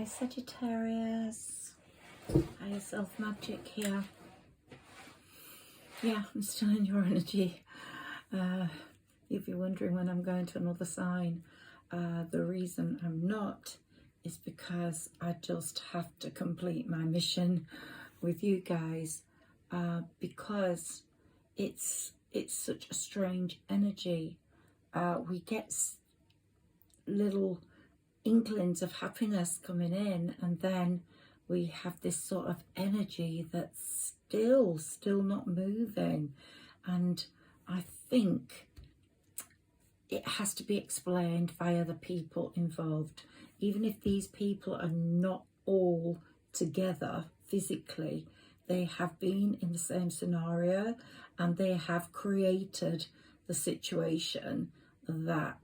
Hi Sagittarius, higher self magic here. Yeah, I'm still in your energy. If you're wondering when I'm going to another sign, the reason I'm not is because I just have to complete my mission with you guys, because it's such a strange energy. We get little inklings of happiness coming in, and then we have this sort of energy that's still not moving, and I think it has to be explained via the people involved. Even if these people are not all together physically, they have been in the same scenario and they have created the situation that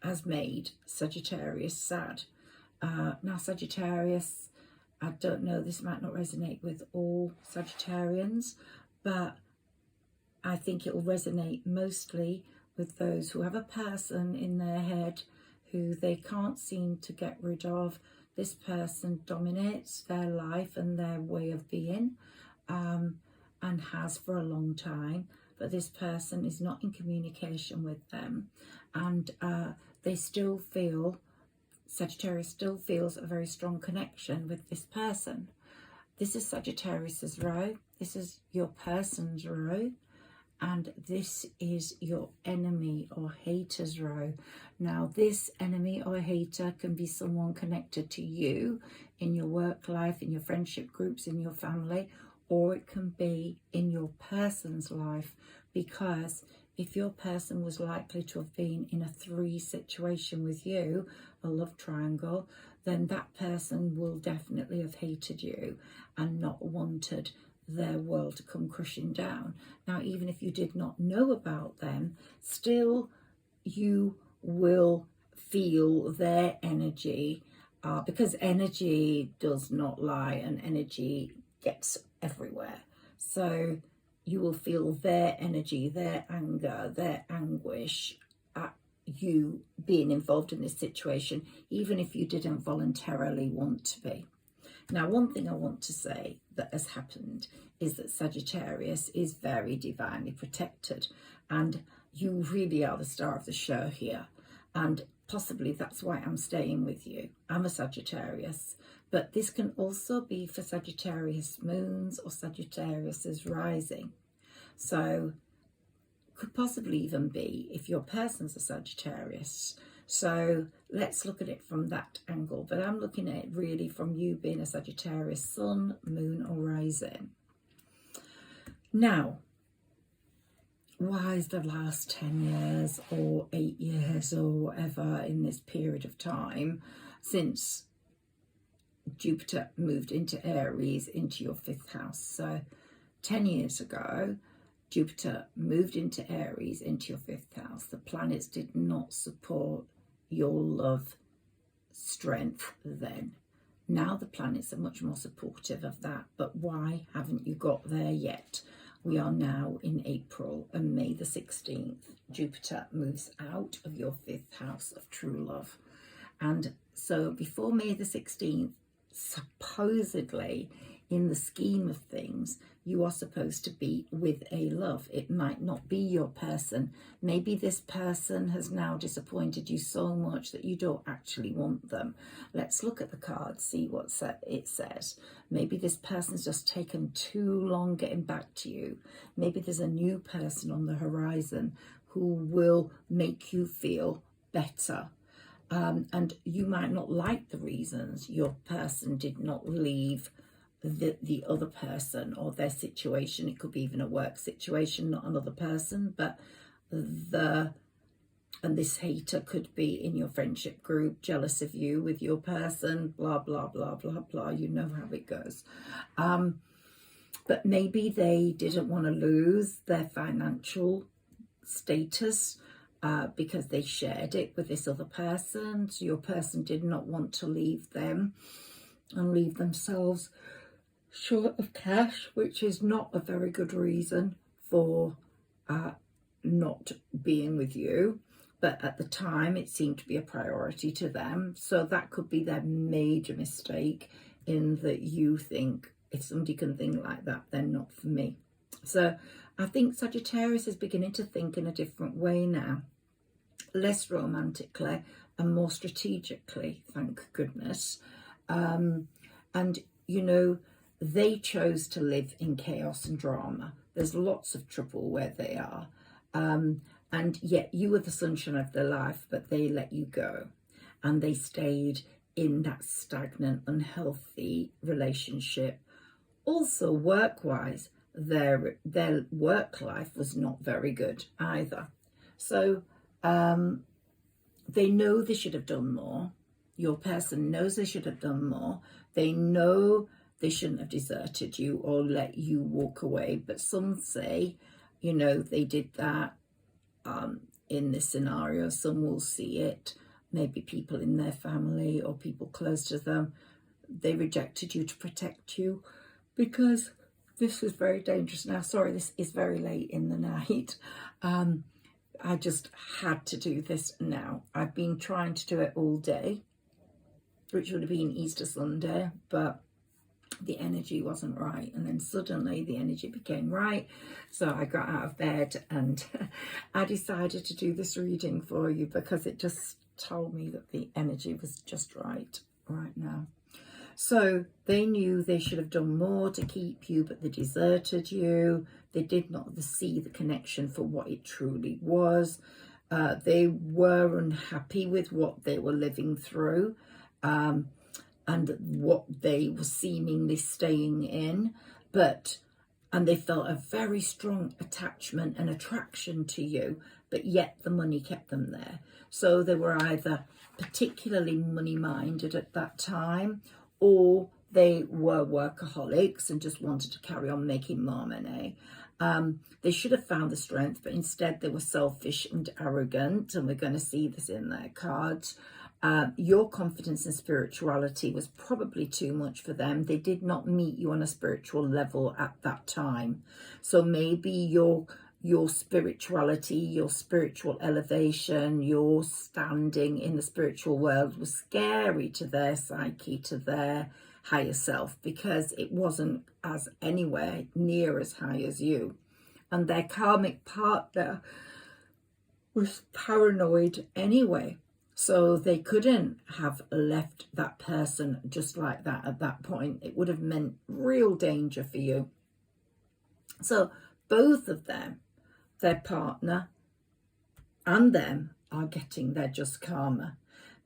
has made Sagittarius sad. Now Sagittarius, I don't know, this might not resonate with all Sagittarians, but I think it will resonate mostly with those who have a person in their head who they can't seem to get rid of. This person dominates their life and their way of being, and has for a long time, but this person is not in communication with them, and they still feel, Sagittarius still feels a very strong connection with this person. This is Sagittarius's row, this is your person's row, and this is your enemy or hater's row. Now this enemy or hater can be someone connected to you in your work life, in your friendship groups, in your family, or it can be in your person's life, because if your person was likely to have been in a 3 situation with you, a love triangle, then that person will definitely have hated you and not wanted their world to come crushing down. Now, even if you did not know about them, still you will feel their energy, because energy does not lie and energy gets everywhere. So you will feel their energy, their anger, their anguish at you being involved in this situation, even if you didn't voluntarily want to be. Now, one thing I want to say that has happened is that Sagittarius is very divinely protected, and you really are the star of the show here, and possibly that's why I'm staying with you. I'm a Sagittarius, but this can also be for Sagittarius moons or Sagittarius's rising. So could possibly even be if your person's a Sagittarius. So let's look at it from that angle, but I'm looking at it really from you being a Sagittarius sun, moon or rising. Now, why is the last 10 years or 8 years or whatever in this period of time since Jupiter moved into Aries, into your 5th house? So 10 years ago, Jupiter moved into Aries, into your 5th house. The planets did not support your love strength then. Now the planets are much more supportive of that, but why haven't you got there yet? We are now in April, and May the 16th, Jupiter moves out of your 5th house of true love. And so before May the 16th, supposedly, in the scheme of things, you are supposed to be with a love. It might not be your person. Maybe this person has now disappointed you so much that you don't actually want them. Let's look at the cards, see what it says. Maybe this person's just taken too long getting back to you. Maybe there's a new person on the horizon who will make you feel better. And you might not like the reasons your person did not leave the other person or their situation. It could be even a work situation, not another person, but and this hater could be in your friendship group, jealous of you with your person, blah blah blah blah blah, you know how it goes. But maybe they didn't want to lose their financial status, because they shared it with this other person. So your person did not want to leave them and leave themselves short of cash, which is not a very good reason for not being with you. but at the time it seemed to be a priority to them. So that could be their major mistake, in that you think, if somebody can think like that, they're not for me. So I think Sagittarius is beginning to think in a different way now, less romantically and more strategically, thank goodness. And, you know, they chose to live in chaos and drama. There's lots of trouble where they are. And yet you were the sunshine of their life, but they let you go. And they stayed in that stagnant, unhealthy relationship. Also, work-wise, their work life was not very good either. So they know they should have done more. Your person knows they should have done more. They know they shouldn't have deserted you or let you walk away. But some say, you know, they did that in this scenario. Some will see it, maybe people in their family or people close to them. They rejected you to protect you because this was very dangerous. Now, sorry, this is very late in the night. I just had to do this now. I've been trying to do it all day, which would have been Easter Sunday, but the energy wasn't right. And then suddenly the energy became right. So I got out of bed and I decided to do this reading for you because it just told me that the energy was just right now. So they knew they should have done more to keep you, but they deserted you. They did not see the connection for what it truly was. They were unhappy with what they were living through and what they were seemingly staying in. And they felt a very strong attachment and attraction to you, but yet the money kept them there. So they were either particularly money-minded at that time, or they were workaholics and just wanted to carry on making more money. They should have found the strength, but instead they were selfish and arrogant, and we're going to see this in their cards. Your confidence and spirituality was probably too much for them. They did not meet you on a spiritual level at that time. So maybe your spirituality, your spiritual elevation, your standing in the spiritual world was scary to their psyche, to their higher self, because it wasn't as anywhere near as high as you. And their karmic partner was paranoid anyway. So they couldn't have left that person just like that at that point. It would have meant real danger for you. So both of them, their partner and them, are getting their just karma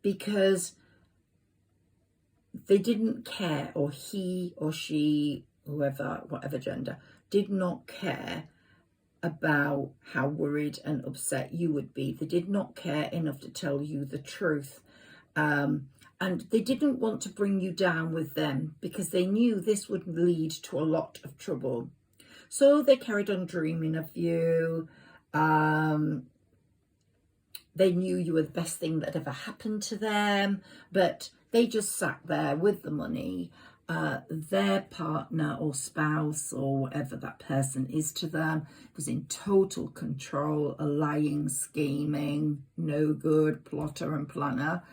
because they didn't care, or he or she, whoever, whatever gender, did not care about how worried and upset you would be. They did not care enough to tell you the truth. And they didn't want to bring you down with them because they knew this would lead to a lot of trouble. So they carried on dreaming of you. They knew you were the best thing that ever happened to them, but they just sat there with the money. Their partner or spouse or whatever that person is to them was in total control, a lying, scheming, no good plotter and planner,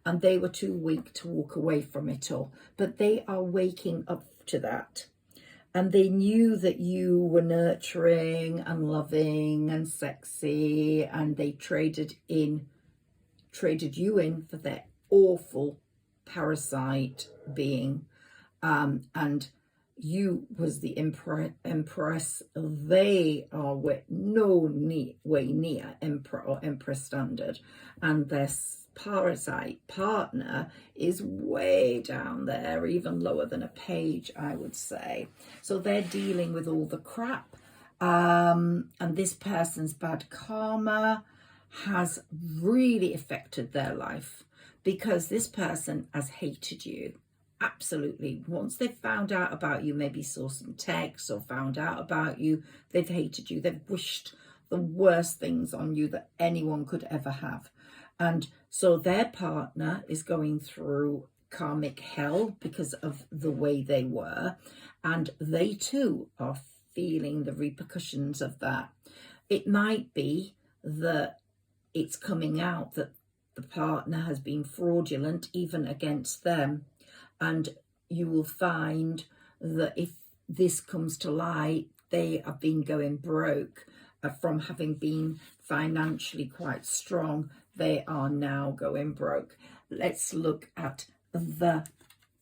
and they were too weak to walk away from it all. But they are waking up to that, and they knew that you were nurturing and loving and sexy, and they traded you in for their awful parasite being. And you was the empress. They are no way near emperor or empress standard, and their parasite partner is way down there, even lower than a page, I would say. So they're dealing with all the crap, and this person's bad karma has really affected their life because this person has hated you. Absolutely. Once they've found out about you, maybe saw some texts or found out about you, they've hated you. They've wished the worst things on you that anyone could ever have. And so their partner is going through karmic hell because of the way they were. And they too are feeling the repercussions of that. It might be that it's coming out that the partner has been fraudulent even against them. And you will find that if this comes to light, they have been going broke from having been financially quite strong. They are now going broke. Let's look at the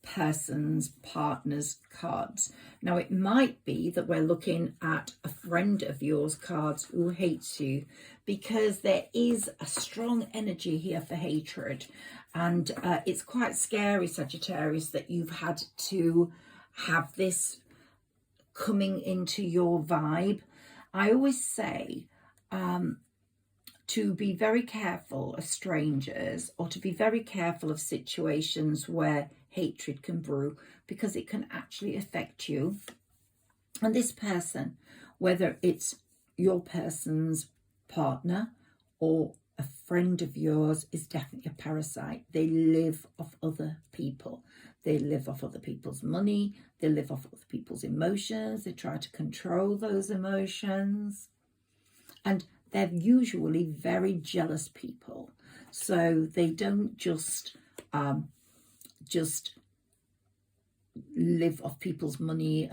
person's partner's cards. Now, it might be that we're looking at a friend of yours cards who hates you, because there is a strong energy here for hatred. And it's quite scary, Sagittarius, that you've had to have this coming into your vibe. I always say to be very careful of strangers, or to be very careful of situations where hatred can brew, because it can actually affect you. And this person, whether it's your person's partner or a friend of yours, is definitely a parasite. They live off other people. They live off other people's money. They live off other people's emotions. They try to control those emotions. And they're usually very jealous people. So they don't just live off people's money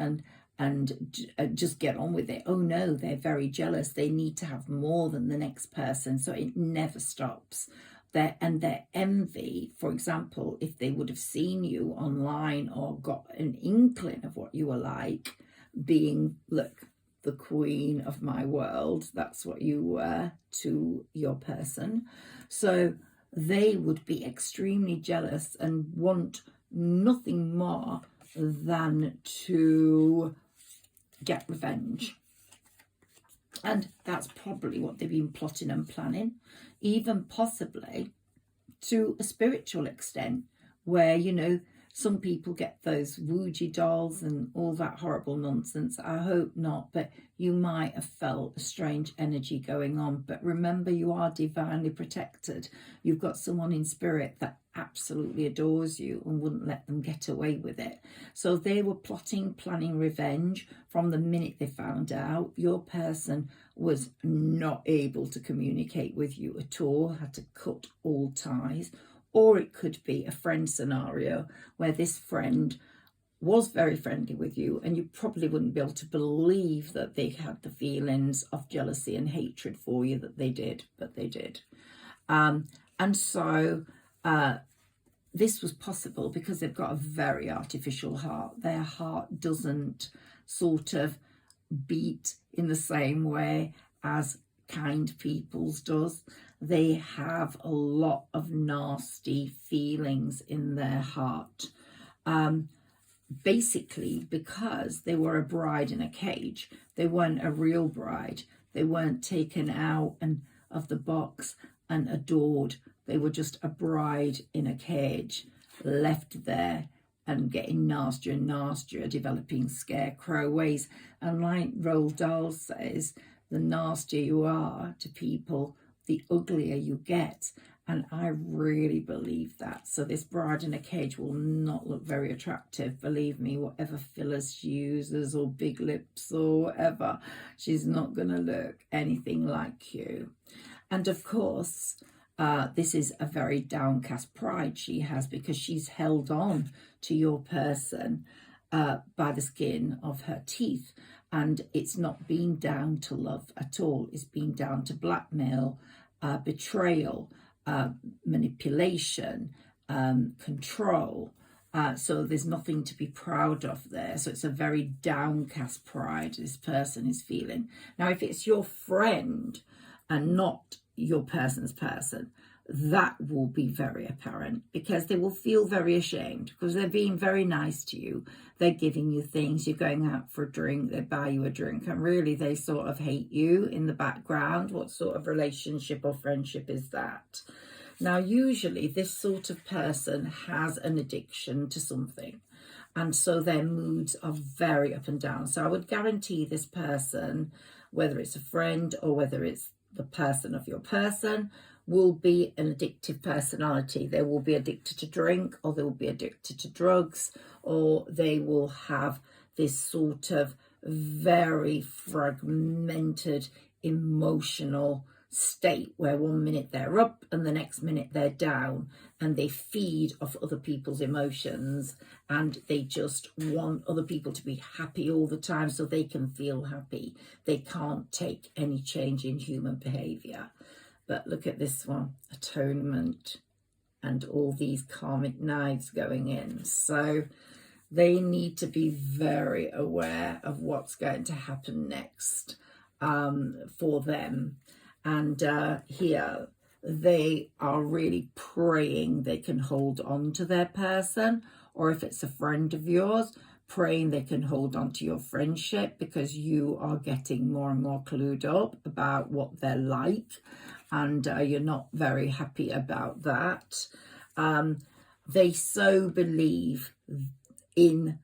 and just get on with it. Oh no, they're very jealous. They need to have more than the next person. So it never stops. Their envy, for example, if they would have seen you online or got an inkling of what you were like, being, look, the queen of my world, that's what you were to your person. So they would be extremely jealous and want nothing more than to get revenge. And that's probably what they've been plotting and planning, even possibly to a spiritual extent, where, you know, some people get those Ouija dolls and all that horrible nonsense. I hope not, but you might have felt a strange energy going on. But remember, you are divinely protected. You've got someone in spirit that absolutely adores you and wouldn't let them get away with it. So they were plotting, planning revenge from the minute they found out. Your person was not able to communicate with you at all, had to cut all ties. Or it could be a friend scenario where this friend was very friendly with you, and you probably wouldn't be able to believe that they had the feelings of jealousy and hatred for you that they did, but they did. And so this was possible because they've got a very artificial heart. Their heart doesn't sort of beat in the same way as kind people's does. They have a lot of nasty feelings in their heart. Basically, because they were a bride in a cage. They weren't a real bride. They weren't taken out of the box and adored. They were just a bride in a cage, left there and getting nastier and nastier, developing scarecrow ways. And like Roald Dahl says, the nastier you are to people, the uglier you get. And I really believe that. So this bride in a cage will not look very attractive. Believe me, whatever fillers she uses or big lips or whatever, she's not going to look anything like you. And of course, this is a very downcast pride she has, because she's held on to your person by the skin of her teeth. And it's not been down to love at all. It's been down to blackmail, betrayal, manipulation, control. So there's nothing to be proud of there. So it's a very downcast pride this person is feeling. Now, if it's your friend and not your person's person, that will be very apparent, because they will feel very ashamed, because they're being very nice to you. They're giving you things. You're going out for a drink, they buy you a drink, and really they sort of hate you in the background. What sort of relationship or friendship is that? Now, usually this sort of person has an addiction to something, and so their moods are very up and down. So I would guarantee this person, whether it's a friend or whether it's the person of your person, will be an addictive personality. They will be addicted to drink, or they will be addicted to drugs, or they will have this sort of very fragmented emotional state where one minute they're up and the next minute they're down, and they feed off other people's emotions, and they just want other people to be happy all the time so they can feel happy. They can't take any change in human behavior. But look at this one, atonement, and all these karmic knives going in. So they need to be very aware of what's going to happen next for them. And here they are really praying they can hold on to their person, or if it's a friend of yours, praying they can hold on to your friendship, because you are getting more and more clued up about what they're like, and you're not very happy about that. They so believe in,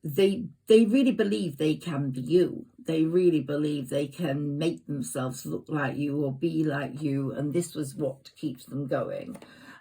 they really believe they can be you. They really believe they can make themselves look like you or be like you, and this was what keeps them going.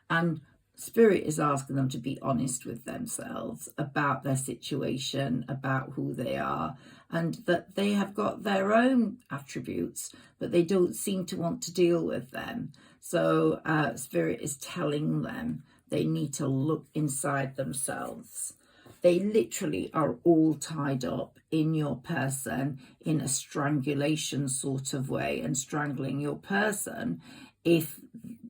And Spirit is asking them to be honest with themselves about their situation, about who they are, and that they have got their own attributes, but they don't seem to want to deal with them. So Spirit is telling them they need to look inside themselves. They literally are all tied up in your person in a strangulation sort of way, and strangling your person, if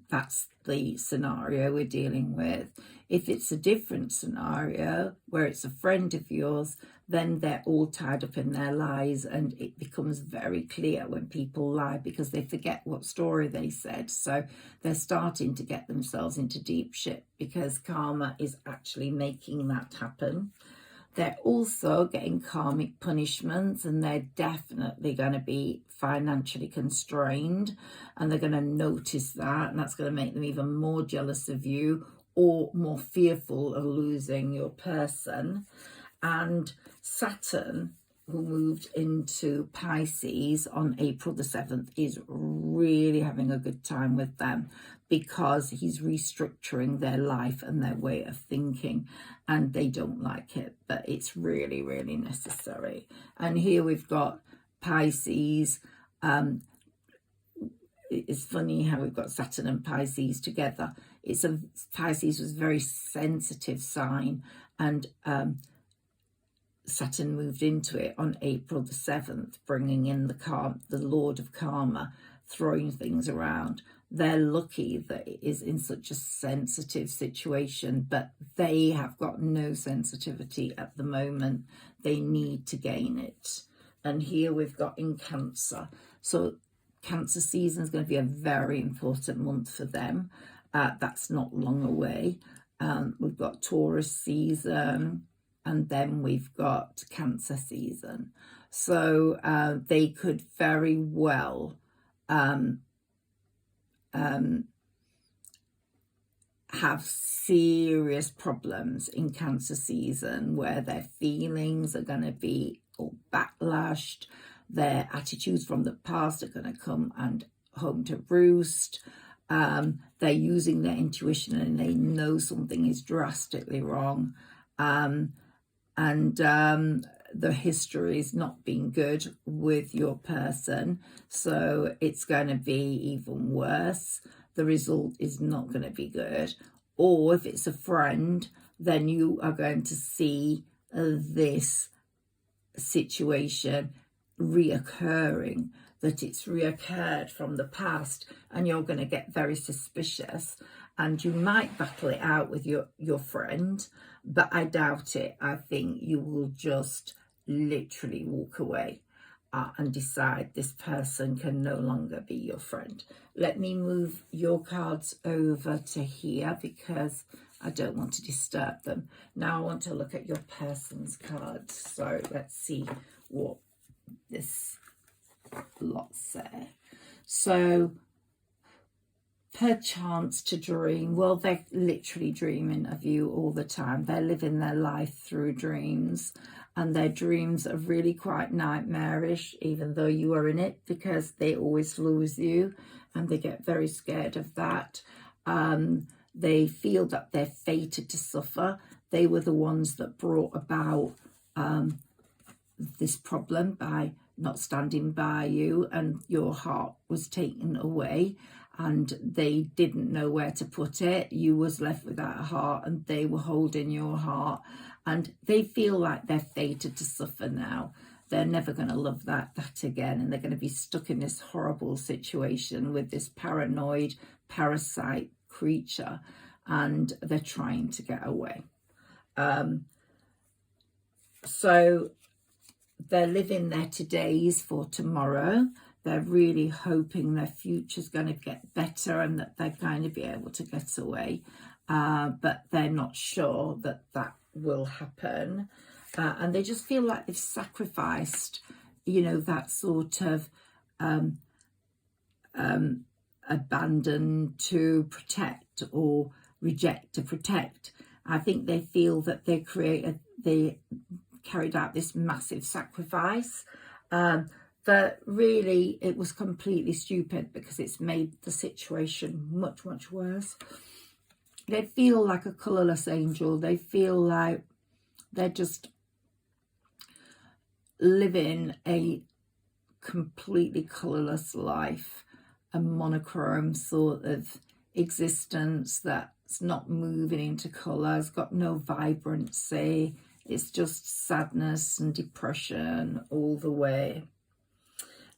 that's the scenario we're dealing with. If it's a different scenario where it's a friend of yours, then they're all tied up in their lies, and it becomes very clear when people lie because they forget what story they said. So they're starting to get themselves into deep shit because karma is actually making that happen. They're also getting karmic punishments, and they're definitely going to be financially constrained, and they're going to notice that, and that's going to make them even more jealous of you or more fearful of losing your person. And Saturn, who moved into Pisces on April the 7th, is really having a good time with them, because he's restructuring their life and their way of thinking, and they don't like it, but it's really, really necessary. And here we've got Pisces. It's funny how we've got Saturn and Pisces together. Pisces was a very sensitive sign, and Saturn moved into it on April the 7th, bringing in the Lord of Karma, throwing things around. They're lucky that it is in such a sensitive situation, but they have got no sensitivity at the moment. They need to gain it. And here we've got in Cancer. So Cancer season is going to be a very important month for them. That's not long away. We've got Taurus season, and then we've got Cancer season. So they could very well have serious problems in Cancer season, where their feelings are going to be all backlashed. Their attitudes from the past are going to come and home to roost. They're using their intuition, and they know something is drastically wrong. The history is not being good with your person, so it's going to be even worse. The result is not going to be good. Or if it's a friend, then you are going to see this situation reoccurring, that it's reoccurred from the past, and you're going to get very suspicious, and you might battle it out with your friend, but I doubt it. I think you will just literally walk away and decide this person can no longer be your friend. Let me move your cards over to here because I don't want to disturb them. Now I want to look at your person's cards. So let's see what this lot say. So perchance to dream. Well, they're literally dreaming of you all the time. They're living their life through dreams, and their dreams are really quite nightmarish, even though you are in it, because they always lose you, and they get very scared of that. They feel that they're fated to suffer. They were the ones that brought about this problem by not standing by you, and your heart was taken away and they didn't know where to put it. You was left without a heart and they were holding your heart, and they feel like they're fated to suffer now. They're never going to love that again, and they're going to be stuck in this horrible situation with this paranoid parasite creature, and they're trying to get away. So they're living their todays for tomorrow. They're really hoping their future's going to get better and that they're going to be able to get away. But they're not sure that that will happen. And they just feel like they've sacrificed, you know, that sort of abandon to protect, or reject to protect. I think they feel that they carried out this massive sacrifice, but really it was completely stupid, because it's made the situation much, much worse. They feel like a colourless angel. They feel like they're just living a completely colourless life, a monochrome sort of existence that's not moving into colour, has got no vibrancy. It's just sadness and depression all the way.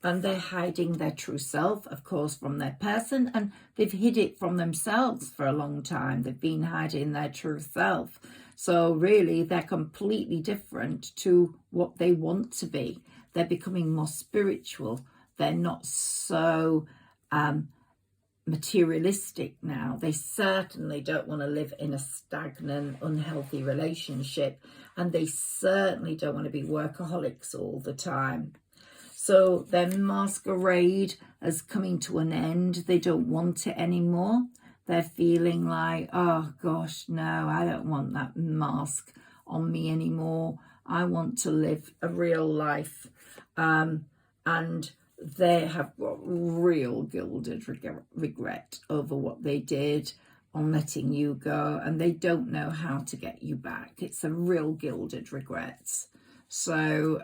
And they're hiding their true self, of course, from their person, and they've hid it from themselves for a long time. They've been hiding their true self. So really, they're completely different to what they want to be. They're becoming more spiritual. They're not so materialistic now. They certainly don't want to live in a stagnant, unhealthy relationship, and they certainly don't want to be workaholics all the time. So their masquerade is coming to an end. They don't want it anymore. They're feeling like, oh gosh, no, I don't want that mask on me anymore. I want to live a real life. And they have got real gilded regret over what they did on letting you go, and they don't know how to get you back. It's a real gilded regrets. So,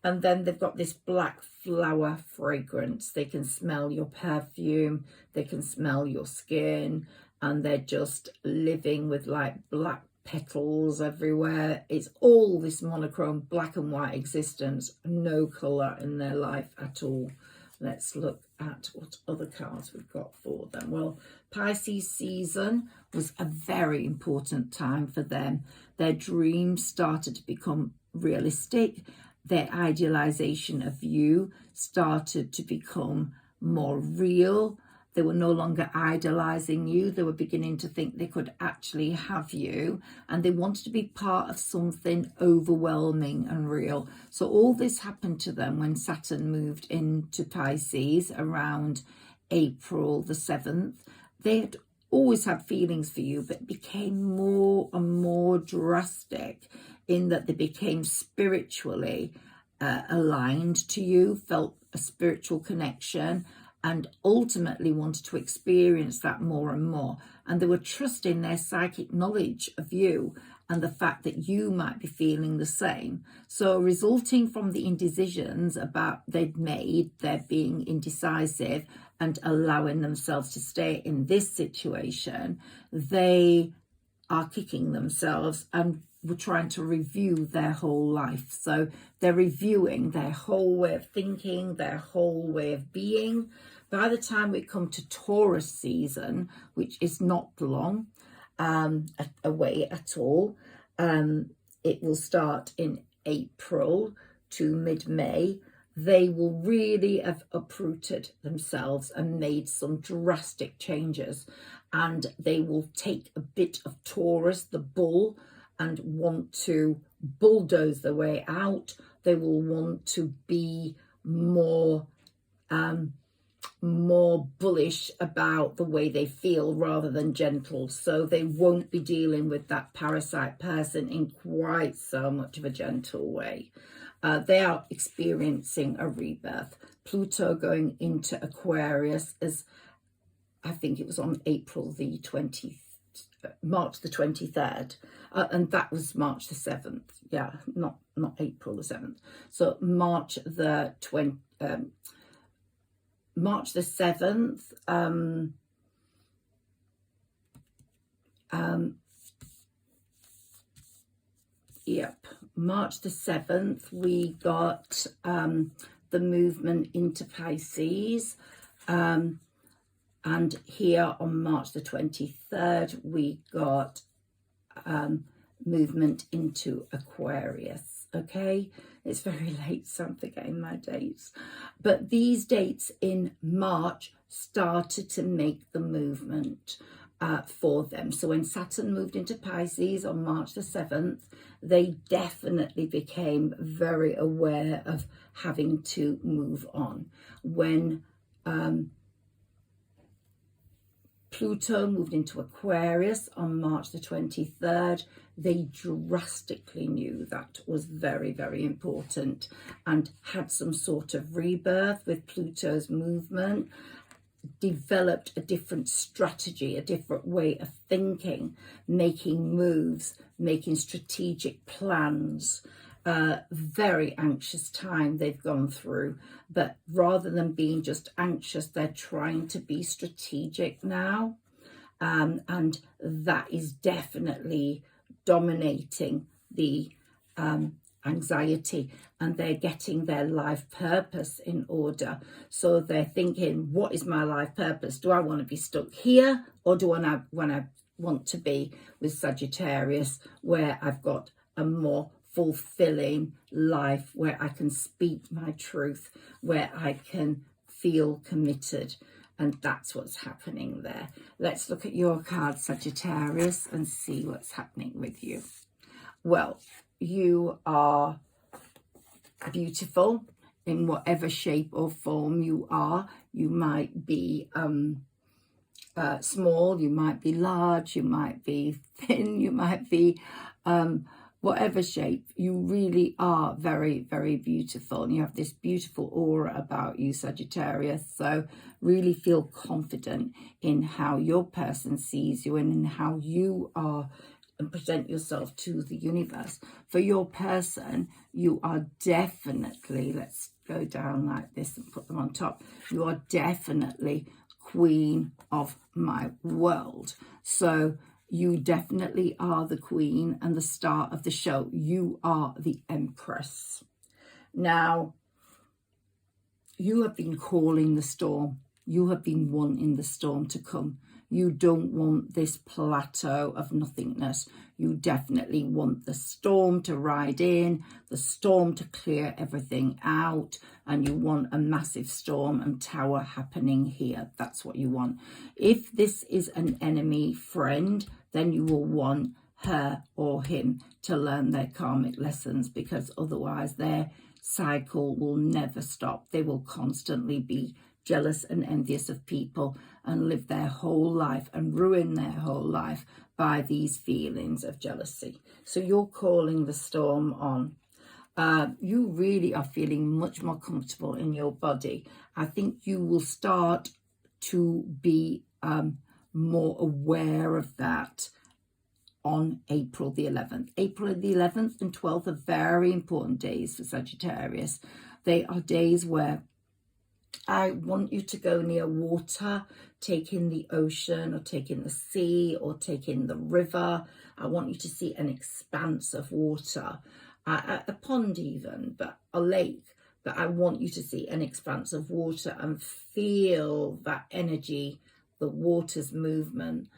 and then they've got this black flower fragrance. They can smell your perfume, they can smell your skin, and they're just living with like black petals everywhere. It's all this monochrome black and white existence, no colour in their life at all. Let's look at what other cards we've got for them. Well, Pisces season was a very important time for them. Their dreams started to become realistic. Their idealization of you started to become more real. They were no longer idolizing you. They were beginning to think they could actually have you, and they wanted to be part of something overwhelming and real. So all this happened to them when Saturn moved into Pisces around April the 7th. They had always had feelings for you, but it became more and more drastic in that they became spiritually aligned to you, felt a spiritual connection, and ultimately wanted to experience that more and more. And they were trusting their psychic knowledge of you and the fact that you might be feeling the same. So resulting from the indecisions about they'd made, they're being indecisive and allowing themselves to stay in this situation, they are kicking themselves and were trying to review their whole life. So they're reviewing their whole way of thinking, their whole way of being. By the time we come to Taurus season, which is not long away at all, it will start in April to mid-May. They will really have uprooted themselves and made some drastic changes, and they will take a bit of Taurus, the bull, and want to bulldoze their way out. They will want to be more bullish about the way they feel rather than gentle. So they won't be dealing with that parasite person in quite so much of a gentle way. They are experiencing a rebirth. Pluto going into Aquarius is, I think it was on April the 20th, March the 23rd, and that was March the 7th. Yeah, not April the 7th. So March the 7th. Yep, March the 7th, we got the movement into Pisces. And here on March the 23rd, we got movement into Aquarius. Okay, it's very late, so I'm forgetting my dates. But these dates in March started to make the movement for them. So when Saturn moved into Pisces on March the 7th, they definitely became very aware of having to move on. When Pluto moved into Aquarius on March the 23rd, they drastically knew that was very, very important and had some sort of rebirth with Pluto's movement, developed a different strategy, a different way of thinking, making moves, making strategic plans. Very anxious time they've gone through, but rather than being just anxious, they're trying to be strategic now, and that is definitely dominating the anxiety, and they're getting their life purpose in order. So they're thinking, what is my life purpose? Do I want to be stuck here, or do I want to be with Sagittarius, where I've got a more fulfilling life, where I can speak my truth, where I can feel committed? And that's what's happening there. Let's look at your card, Sagittarius, and see what's happening with you. Well, you are beautiful in whatever shape or form you are. You might be small, you might be large, you might be thin, you might be whatever shape. You really are very, very beautiful, and you have this beautiful aura about you, Sagittarius. So really feel confident in how your person sees you and in how you are and present yourself to the universe. For your person, you are definitely, let's go down like this and put them on top, you are definitely queen of my world. So you definitely are the queen and the star of the show. You are the empress. Now, you have been calling the storm. You have been wanting the storm to come. You don't want this plateau of nothingness. You definitely want the storm to ride in, the storm to clear everything out, and you want a massive storm and tower happening here. That's what you want. If this is an enemy friend, then you will want her or him to learn their karmic lessons, because otherwise their cycle will never stop. They will constantly be jealous and envious of people and live their whole life and ruin their whole life by these feelings of jealousy. So you're calling the storm on. You really are feeling much more comfortable in your body. I think you will start to be more aware of that on April the 11th. April the 11th and 12th are very important days for Sagittarius. They are days where I want you to go near water, take in the ocean or take in the sea or take in the river. I want you to see an expanse of water, a pond even, but a lake. But I want you to see an expanse of water and feel that energy, the water's movement,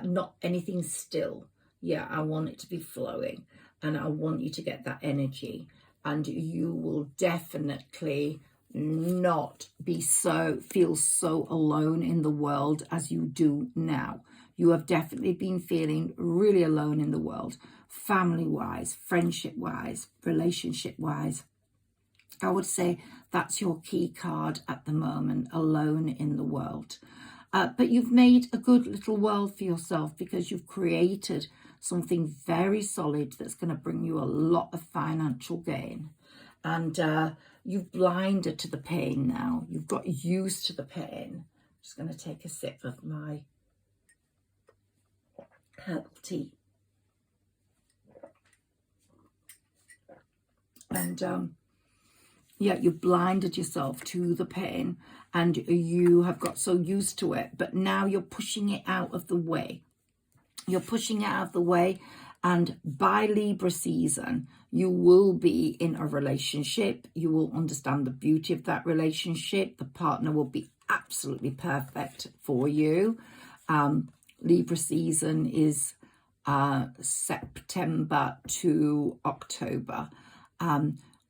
not anything still. Yeah, I want it to be flowing, and I want you to get that energy, and you will definitely not feel so alone in the world as you do now. You have definitely been feeling really alone in the world, family-wise, friendship-wise, relationship-wise. I would say that's your key card at the moment, alone in the world. But you've made a good little world for yourself, because you've created something very solid that's going to bring you a lot of financial gain. And you've blinded to the pain now. You've got used to the pain. I'm just going to take a sip of my herbal tea. And yeah, you've blinded yourself to the pain and you have got so used to it, but now you're pushing it out of the way. You're pushing it out of the way, and by Libra season, you will be in a relationship. You will understand the beauty of that relationship. The partner will be absolutely perfect for you. Libra season is September to October.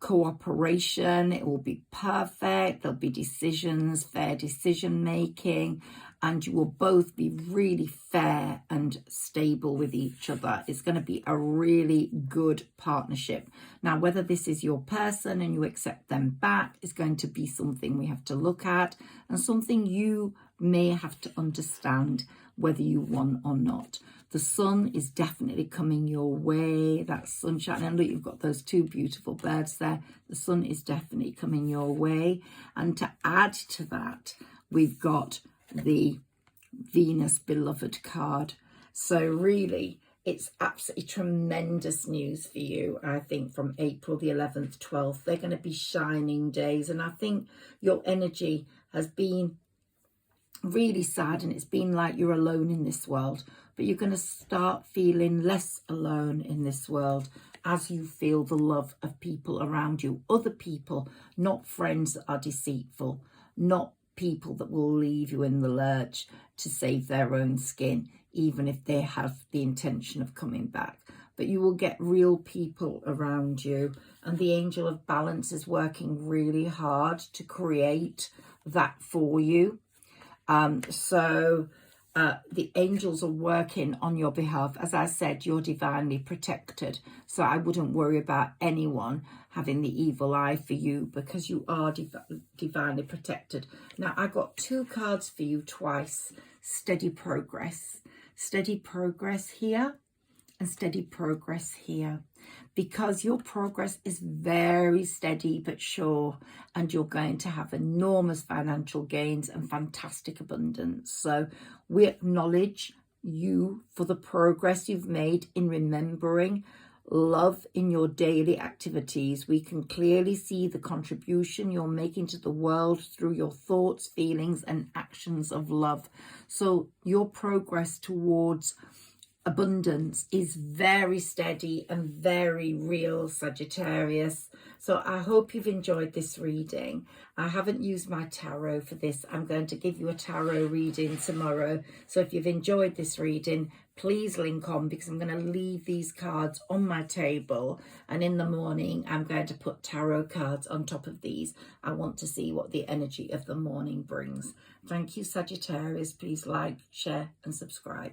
Cooperation, it will be perfect. There'll be decisions, fair decision making, and you will both be really fair and stable with each other. It's going to be a really good partnership. Now, whether this is your person and you accept them back is going to be something we have to look at, and something you may have to understand whether you want or not. The sun is definitely coming your way. That's sunshine. And look, you've got those two beautiful birds there. The sun is definitely coming your way. And to add to that, we've got the Venus Beloved card. So really, it's absolutely tremendous news for you, I think, from April the 11th, 12th. They're going to be shining days. And I think your energy has been really sad, and it's been like you're alone in this world, but you're going to start feeling less alone in this world as you feel the love of people around you, other people, not friends that are deceitful, not people that will leave you in the lurch to save their own skin, even if they have the intention of coming back. But you will get real people around you, and the angel of balance is working really hard to create that for you. The angels are working on your behalf. As I said, you're divinely protected. So I wouldn't worry about anyone having the evil eye for you, because you are divinely protected. Now, I got two cards for you twice. Steady progress. Steady progress here and steady progress here, because your progress is very steady but sure, and you're going to have enormous financial gains and fantastic abundance. So we acknowledge you for the progress you've made in remembering love in your daily activities. We can clearly see the contribution you're making to the world through your thoughts, feelings, and actions of love. So your progress towards abundance is very steady and very real, Sagittarius. So I hope you've enjoyed this reading. I haven't used my tarot for this. I'm going to give you a tarot reading tomorrow. So if you've enjoyed this reading, please link on, because I'm going to leave these cards on my table, and in the morning I'm going to put tarot cards on top of these. I want to see what the energy of the morning brings. Thank you, Sagittarius. Please like, share and subscribe.